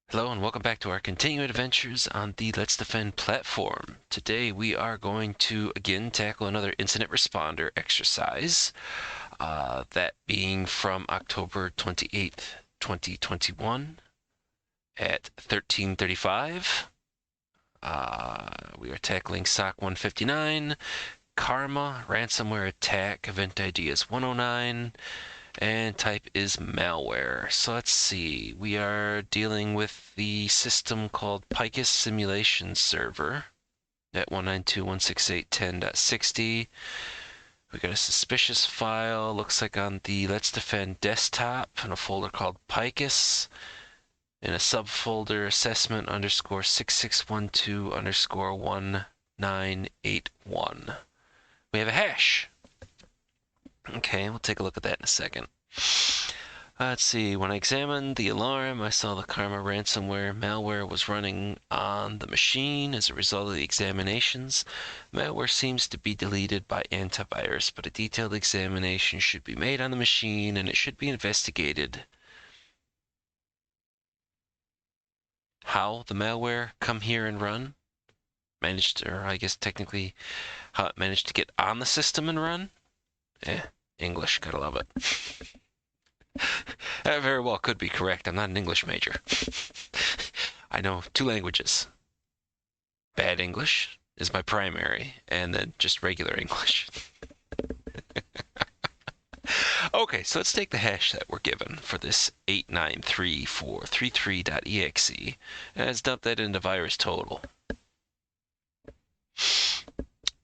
Hello and welcome back to our continuing adventures on the LetsDefend platform. Today we are going to again tackle another incident responder exercise, that being from October 28th, 2021 at 13:35. We are tackling SOC159, Karma Ransomware attack, EventID is 109, and type is malware. So let's see, we are dealing with the system called PicusSimulationServer at 192.168.10.60. We got a suspicious file, looks like on the LetsDefend desktop in a folder called Picus, in a subfolder assessment underscore 6612 underscore 1981. We have a hash. Okay, we'll take a look at that in a second. Let's see, when I examined the alarm, I saw the Karma Ransomware malware was running on the machine. As a result of the examinations, malware seems to be deleted by antivirus, but a detailed examination should be made on the machine and it should be investigated. How the malware come here and run? Or I guess technically how it managed to get on the system and run? English, gotta love it. That very well could be correct. I'm not an English major. I know two languages. Bad English is my primary, and then just regular English. Okay, so let's take the hash that we're given for this 893.433.exe, and let's dump that into VirusTotal.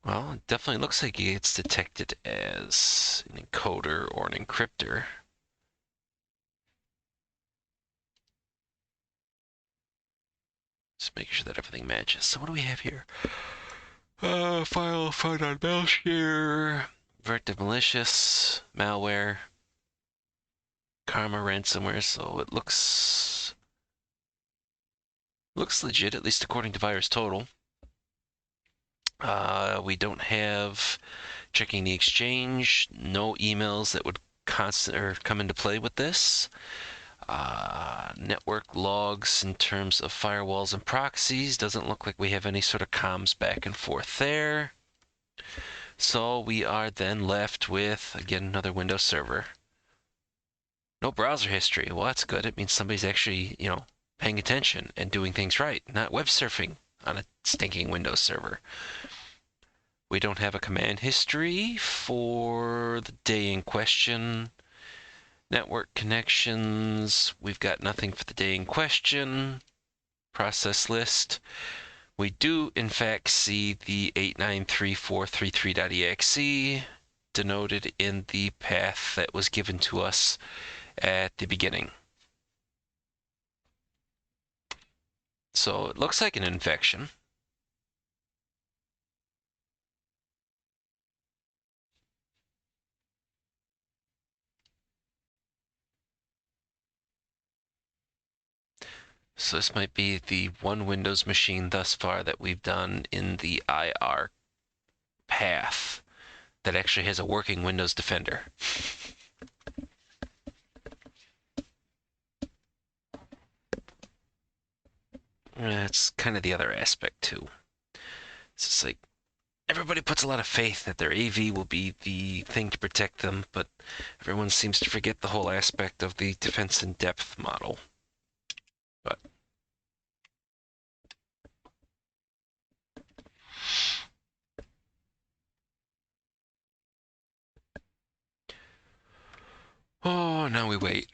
Well, it definitely looks like it gets detected as an encoder or an encryptor. Just making sure that everything matches. So what do we have here? File found on malshare, Vertive malicious, malware, Karma ransomware. So it looks legit, at least according to VirusTotal. We don't have checking the exchange, no emails that would come into play with this. Network logs in terms of firewalls and proxies, doesn't look like we have any sort of comms back and forth there. So we are then left with, again, another Windows server. No browser history. Well, that's good. It means somebody's actually, paying attention and doing things right, not web surfing on a stinking Windows server. We don't have a command history for the day in question. Network connections, we've got nothing for the day in question. Process list. We do, in fact, see the 893.433.exe denoted in the path that was given to us at the beginning. So it looks like an infection. So this might be the one Windows machine thus far that we've done in the IR path that actually has a working Windows Defender. That's kind of the other aspect too. It's just like everybody puts a lot of faith that their AV will be the thing to protect them, but everyone seems to forget the whole aspect of the defense in depth model. But oh, now we wait.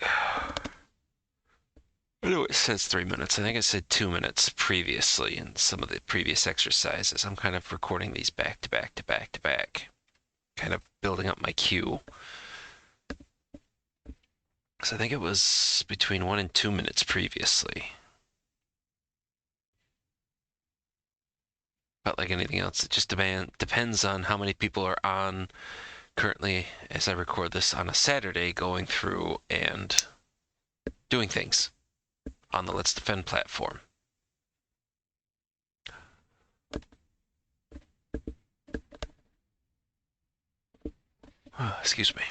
I know it says 3 minutes. I think it said 2 minutes previously in some of the previous exercises. I'm kind of recording these back to back to back to back, kind of building up my queue. So I think it was between 1 and 2 minutes previously. But like anything else, it just depends on how many people are on currently as I record this on a Saturday, going through and doing things on the LetsDefend platform. Excuse me.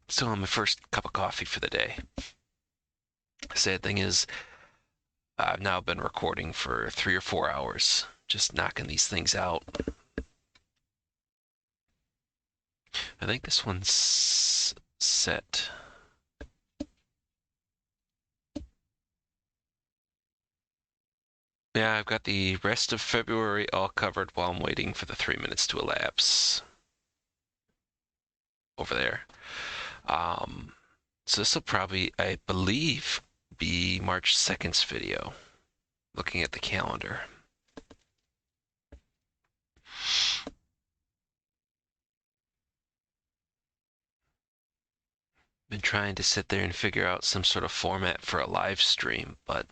Still on my first cup of coffee for the day. Sad thing is, I've now been recording for 3 or 4 hours, just knocking these things out. I think this one's set. Yeah, I've got the rest of February all covered while I'm waiting for the 3 minutes to elapse over there. So this will probably, I believe, be March 2nd's video, looking at the calendar. Been trying to sit there and figure out some sort of format for a live stream, but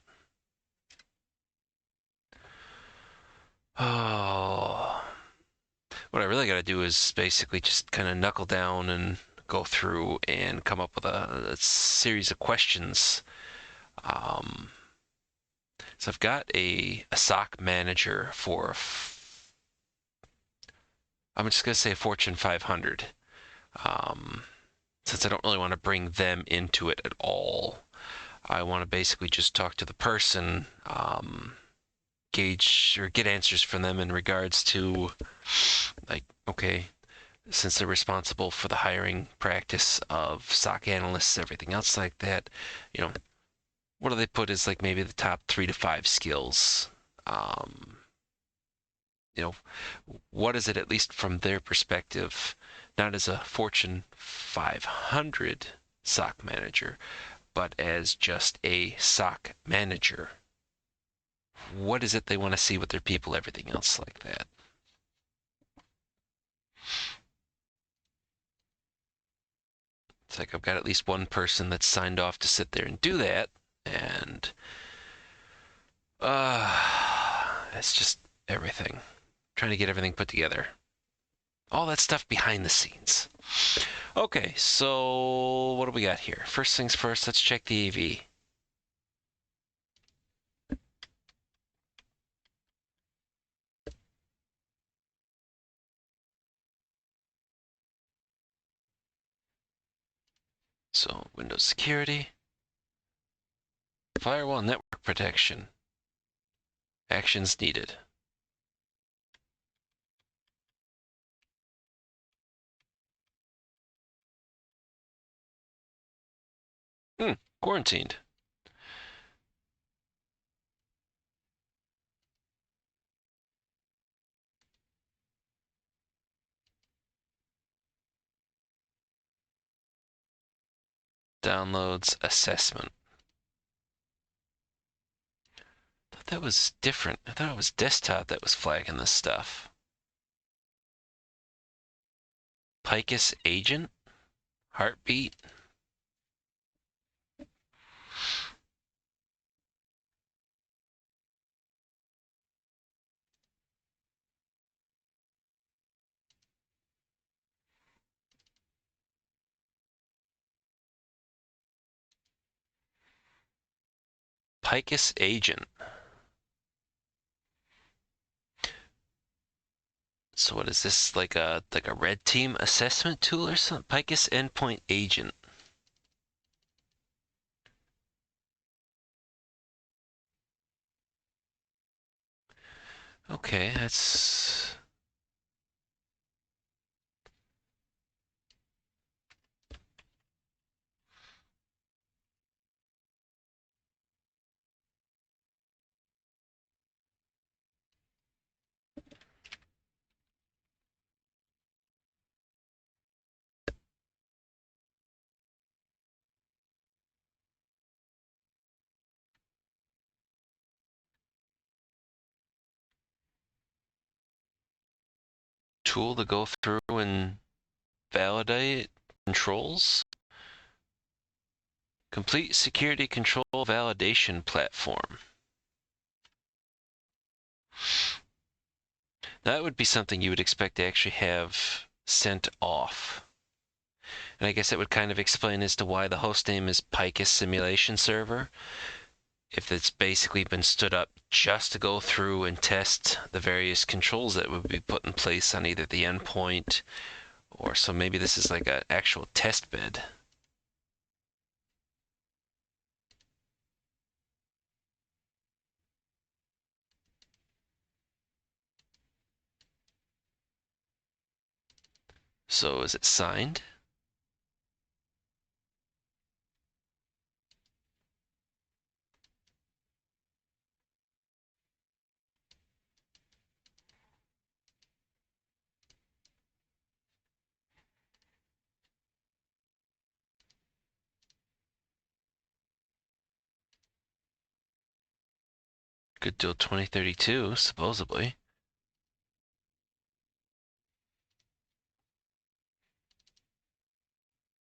what I really got to do is basically just kind of knuckle down and go through and come up with a series of questions. So I've got a SOC manager for, I'm just going to say Fortune 500. Since I don't really want to bring them into it at all, I want to basically just talk to the person, gauge or get answers from them in regards to, like, okay, since they're responsible for the hiring practice of SOC analysts, everything else like that, you know, what do they put as like maybe the top 3 to 5 skills? You know, what is it, at least from their perspective, not as a Fortune 500 SOC manager, but as just a SOC manager? What is it they want to see with their people, everything else like that? It's like I've got at least one person that's signed off to sit there and do that, and it's just everything. Trying to get everything put together. All that stuff behind the scenes. Okay, so what do we got here? First things first, let's check the AV. So Windows security, firewall, network protection, actions needed. Quarantined. Downloads assessment. I thought that was different. I thought it was desktop that was flagging this stuff. Picus agent? Heartbeat? Picus agent. So what is this, like a red team assessment tool or something? Picus endpoint agent. Okay, that's tool to go through and validate controls. Complete security control validation platform. That would be something you would expect to actually have sent off. And I guess it would kind of explain as to why the host name is PicusSimulationServer. If it's basically been stood up just to go through and test the various controls that would be put in place on either the endpoint, or so maybe this is like an actual test bed. So is it signed? Good till 2032, supposedly.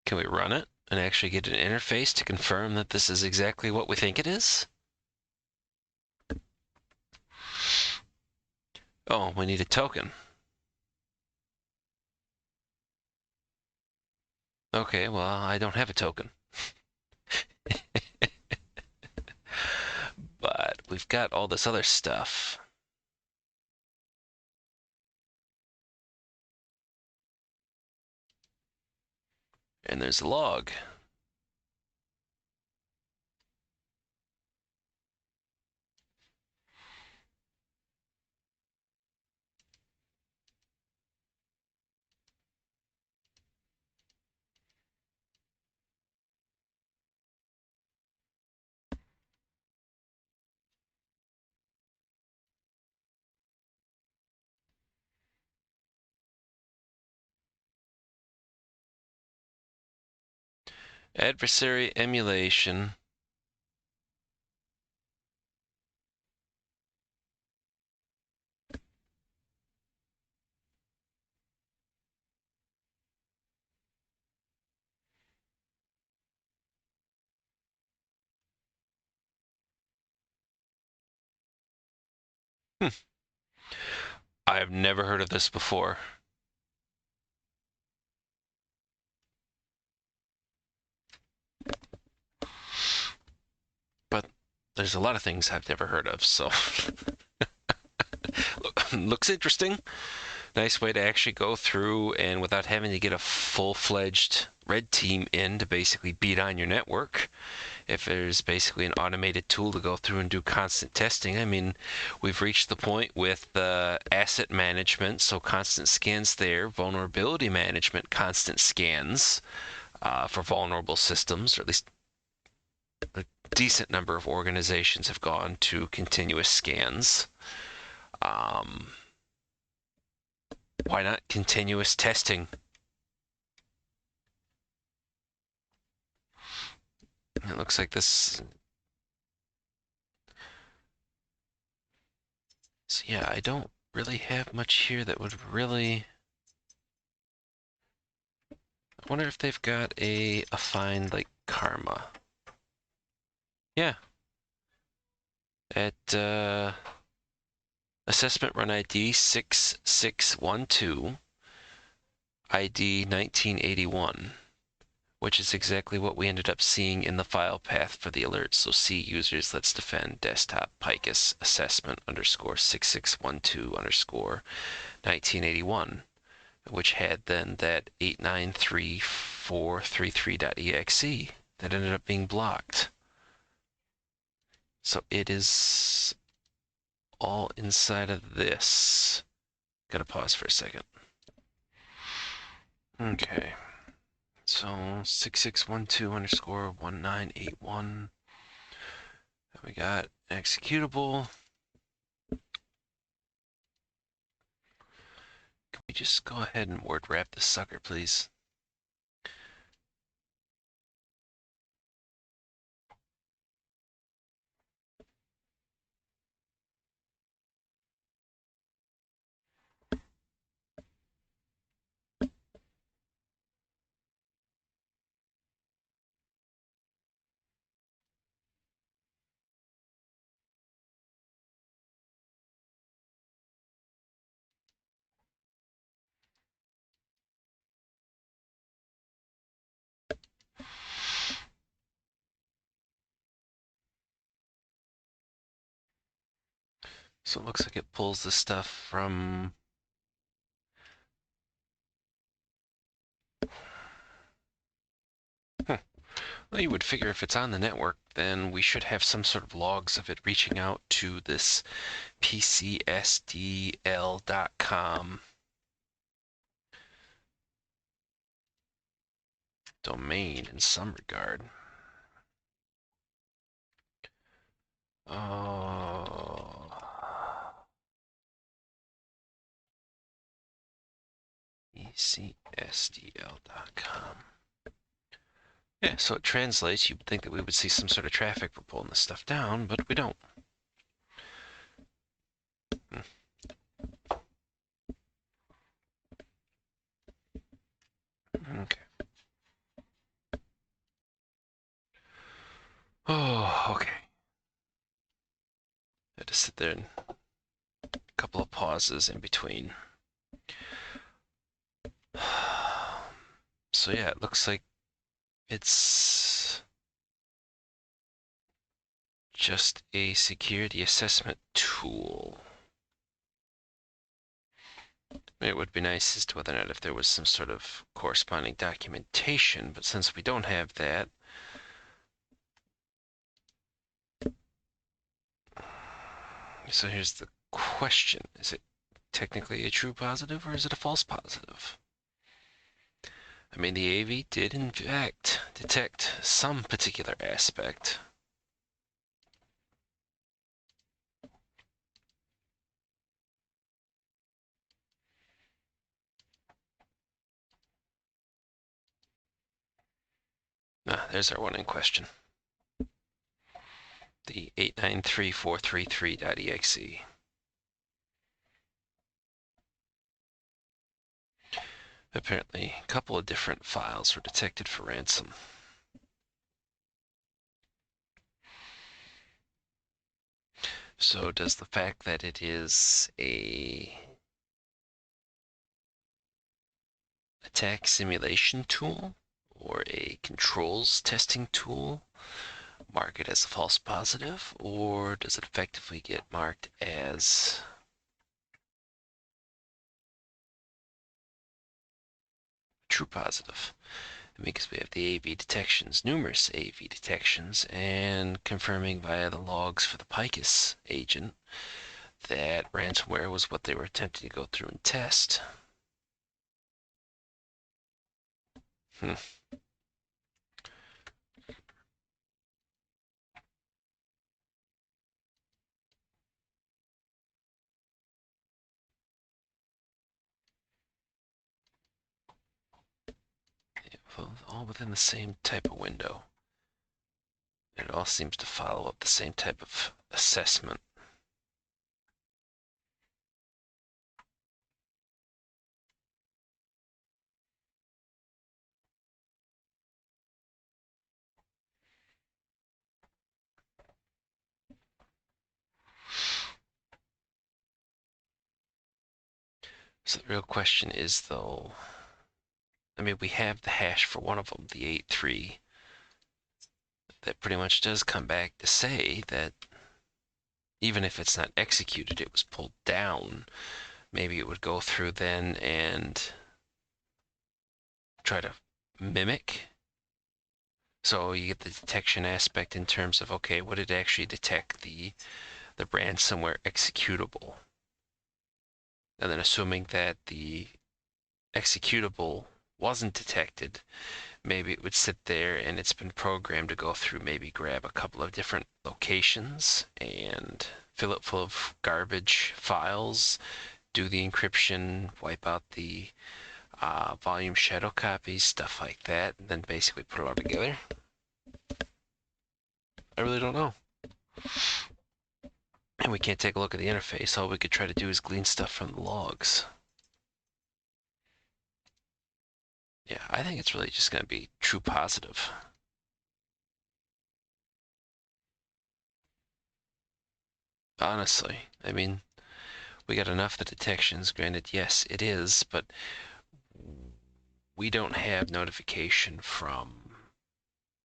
Can we run it and actually get an interface to confirm that this is exactly what we think it is? Oh, we need a token. Okay, well, I don't have a token. But we've got all this other stuff. And there's a log. Adversary emulation. I've never heard of this before. But there's a lot of things I've never heard of, so looks interesting. Nice way to actually go through and without having to get a full-fledged red team in to basically beat on your network. If there's basically an automated tool to go through and do constant testing, I mean, we've reached the point with asset management, so constant scans there, vulnerability management, constant scans for vulnerable systems, or at least a decent number of organizations have gone to continuous scans. Why not continuous testing? It looks like this. So yeah, I don't really have much here that would really. I wonder if they've got a find like Karma. Yeah. At assessment run ID 6612, ID 1981, which is exactly what we ended up seeing in the file path for the alert. So C users LetsDefend desktop picus assessment underscore 6612 underscore 1981, which had then that 893433.exe that ended up being blocked. So it is all inside of this. Gotta pause for a second. Okay. So 6612 underscore 1981. We got executable. Can we just go ahead and word wrap this sucker, please? So it looks like it pulls the stuff from Well, you would figure if it's on the network, then we should have some sort of logs of it reaching out to this PCSDL.com domain in some regard. Oh. ECSDL.com. Yeah, so it translates. You'd think that we would see some sort of traffic for pulling this stuff down, but we don't. Okay. Oh, okay. I had to sit there and a couple of pauses in between. So yeah, it looks like it's just a security assessment tool. It would be nice as to whether or not if there was some sort of corresponding documentation, but since we don't have that, so here's the question. Is it technically a true positive or is it a false positive? I mean, the AV did in fact detect some particular aspect. Ah, there's our one in question. The 893.433.exe. Apparently, a couple of different files were detected for ransom. So does the fact that it is a attack simulation tool or a controls testing tool mark it as a false positive, or does it effectively get marked as true positive? Because we have the AV detections, numerous AV detections, and confirming via the logs for the Picus agent that ransomware was what they were attempting to go through and test. All within the same type of window. It all seems to follow up the same type of assessment. So the real question is, though, I mean, we have the hash for one of them, the 8.3, that pretty much does come back to say that even if it's not executed, it was pulled down. Maybe it would go through then and try to mimic. So you get the detection aspect in terms of, okay, what did actually detect the ransomware executable? And then assuming that the executable wasn't detected, maybe it would sit there and it's been programmed to go through, maybe grab a couple of different locations and fill it full of garbage files, do the encryption, wipe out the volume shadow copies, stuff like that, and then basically put it all together. I really don't know. And we can't take a look at the interface. All we could try to do is glean stuff from the logs. Yeah, I think it's really just going to be true positive. Honestly, I mean, we got enough of the detections. Granted, yes, it is, but we don't have notification from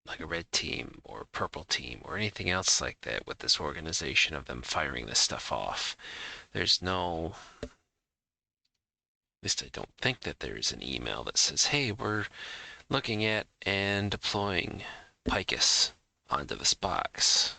like a red team or a purple team or anything else like that with this organization of them firing this stuff off. There's no, at least I don't think that there is an email that says, hey, we're looking at and deploying Picus onto this box.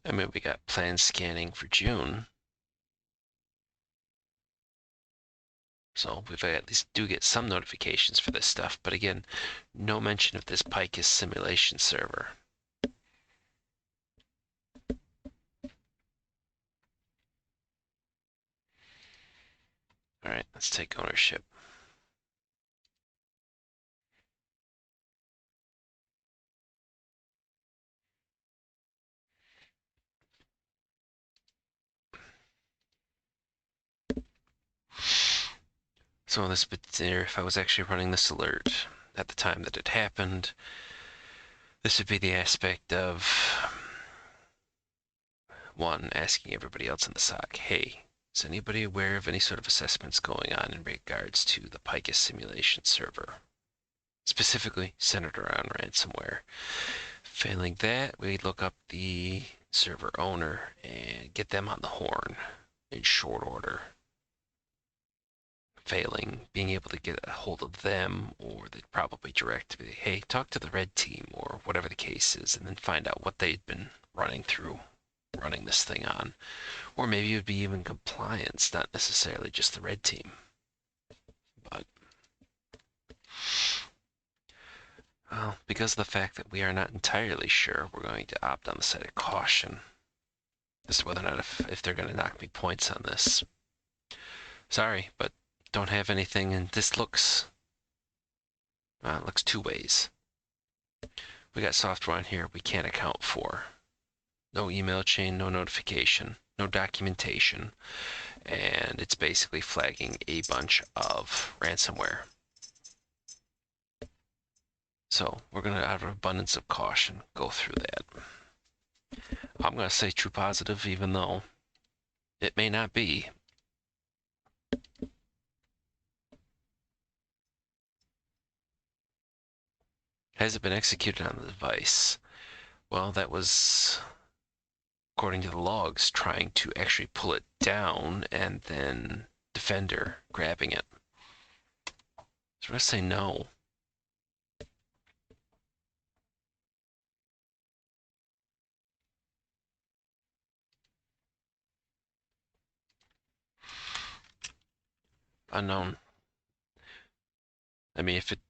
I mean, we got planned scanning for June. So we at least do get some notifications for this stuff. But again, no mention of this Picus simulation server. All right, let's take ownership. So in this particular, if I was actually running this alert at the time that it happened, this would be the aspect of one, asking everybody else in the SOC, hey, is anybody aware of any sort of assessments going on in regards to the Picus simulation server, specifically centered around ransomware? Failing that, we look up the server owner and get them on the horn in short order. Failing being able to get a hold of them, or they'd probably direct me, hey, talk to the red team or whatever the case is, and then find out what they'd been running this thing on. Or maybe it would be even compliance, not necessarily just the red team. But well, because of the fact that we are not entirely sure, we're going to opt on the side of caution as to whether or not if they're going to knock me points on this. Sorry, but don't have anything, and this looks two ways. We got software on here we can't account for. No email chain, no notification, no documentation, and it's basically flagging a bunch of ransomware. So we're going to, out of abundance of caution, go through that. I'm going to say true positive, even though it may not be. Has it been executed on the device? Well, that was, according to the logs, trying to actually pull it down and then Defender grabbing it. So we're going to say no. Unknown. I mean, if it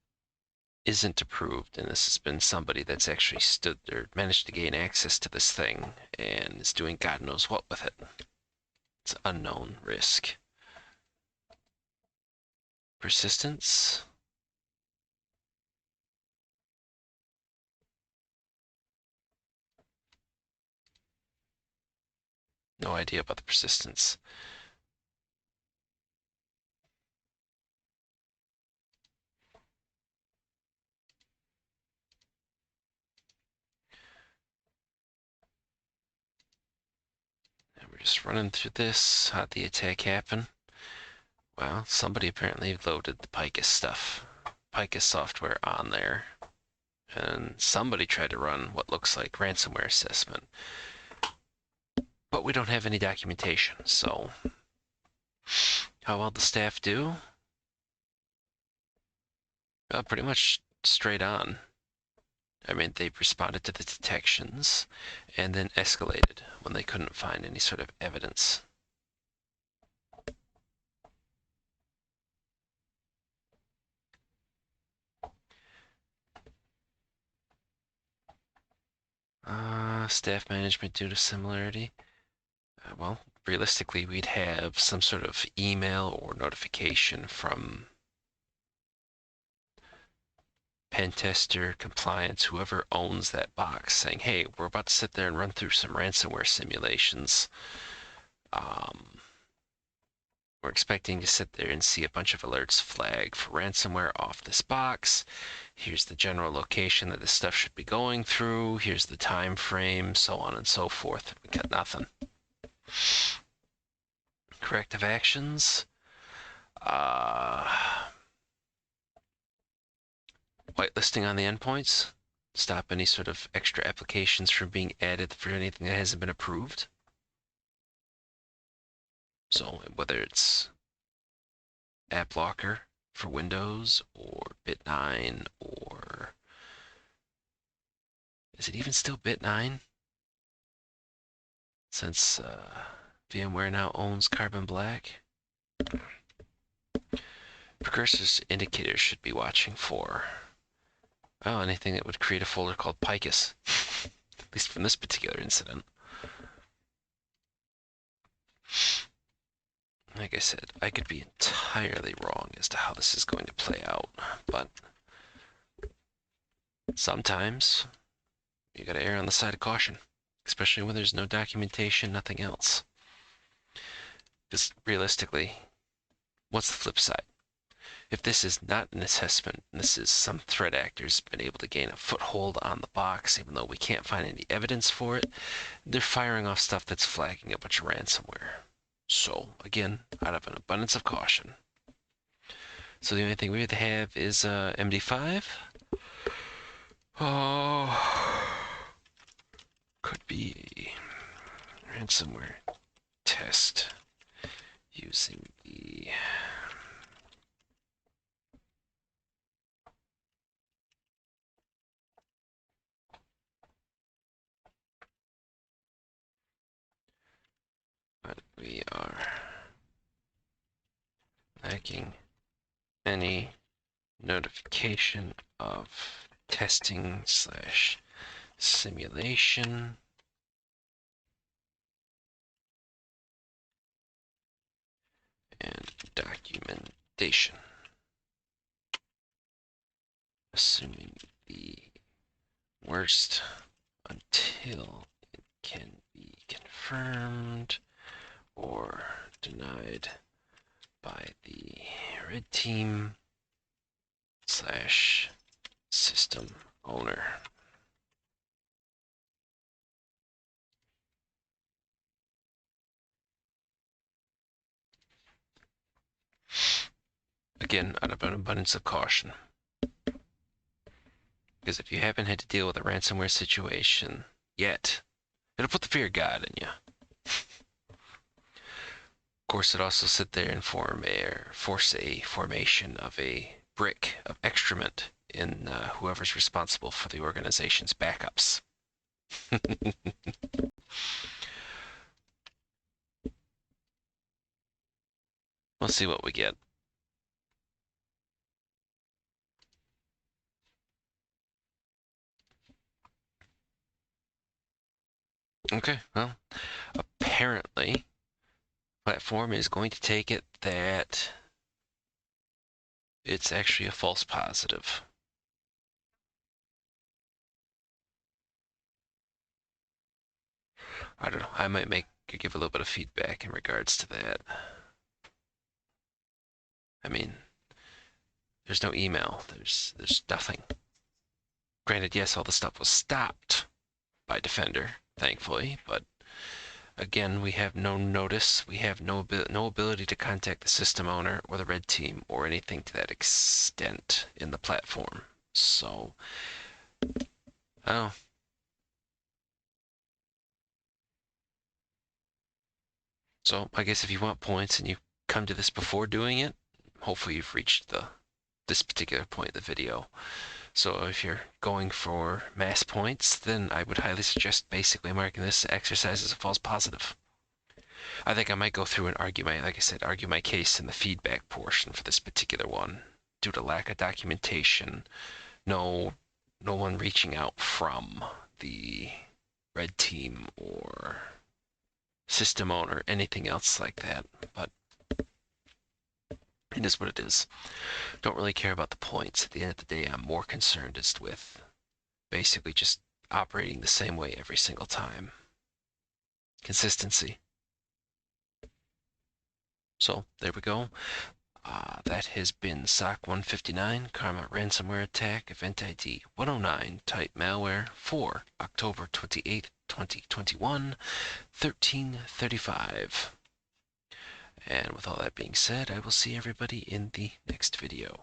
isn't approved, and this has been somebody that's actually stood or managed to gain access to this thing and is doing God knows what with it, it's unknown risk. Persistence. No idea about the persistence. And we're just running through this. How'd the attack happen? Well, somebody apparently loaded the Picus stuff, Picus software on there, and somebody tried to run what looks like ransomware assessment. But we don't have any documentation, so how well the staff do? Pretty much straight on. I mean, they responded to the detections and then escalated when they couldn't find any sort of evidence. Staff management due to similarity. Well, realistically, we'd have some sort of email or notification from pen tester, compliance, whoever owns that box, saying, hey, we're about to sit there and run through some ransomware simulations. We're expecting to sit there and see a bunch of alerts flag for ransomware off this box. Here's the general location that this stuff should be going through. Here's the time frame, so on and so forth. We got nothing. Corrective actions. Whitelisting on the endpoints. Stop any sort of extra applications from being added for anything that hasn't been approved. So whether it's App Locker for Windows or Bit9, or is it even still Bit9? since VMware now owns Carbon Black. Precursors indicators should be watching for, oh, anything that would create a folder called Picus, at least from this particular incident. Like I said, I could be entirely wrong as to how this is going to play out, but sometimes you gotta err on the side of caution, especially when there's no documentation, nothing else. Because realistically, what's the flip side? If this is not an assessment, and this is some threat actor's been able to gain a foothold on the box, even though we can't find any evidence for it, they're firing off stuff that's flagging a bunch of ransomware. So, again, out of an abundance of caution. So the only thing we would have is MD5. Oh, could be a ransomware test using the but we are lacking any notification of testing / simulation and documentation. Assuming the worst until it can be confirmed or denied by the red team / system owner. Again, out of an abundance of caution. Because if you haven't had to deal with a ransomware situation yet, it'll put the fear of God in you. Of course, it also sit there and force a formation of a brick of excrement in whoever's responsible for the organization's backups. We'll see what we get. Okay, well, apparently, platform is going to take it that it's actually a false positive. I don't know. I might give a little bit of feedback in regards to that. I mean, there's no email. There's nothing. Granted, yes, all the stuff was stopped by Defender, thankfully, but again, we have no notice. We have no ability to contact the system owner or the red team or anything to that extent in the platform. So, oh. So I guess if you want points and you come to this before doing it, hopefully you've reached this particular point in the video. So if you're going for mass points, then I would highly suggest basically marking this exercise as a false positive. I think I might go through and argue my case in the feedback portion for this particular one. Due to lack of documentation, no one reaching out from the red team or system owner, anything else like that, but it is what it is. Don't really care about the points. At the end of the day, I'm more concerned as with basically just operating the same way every single time. Consistency. So there we go. That has been SOC159 Karma Ransomware Attack EventID 109 type malware for October 28, 2021, 13:35. And with all that being said, I will see everybody in the next video.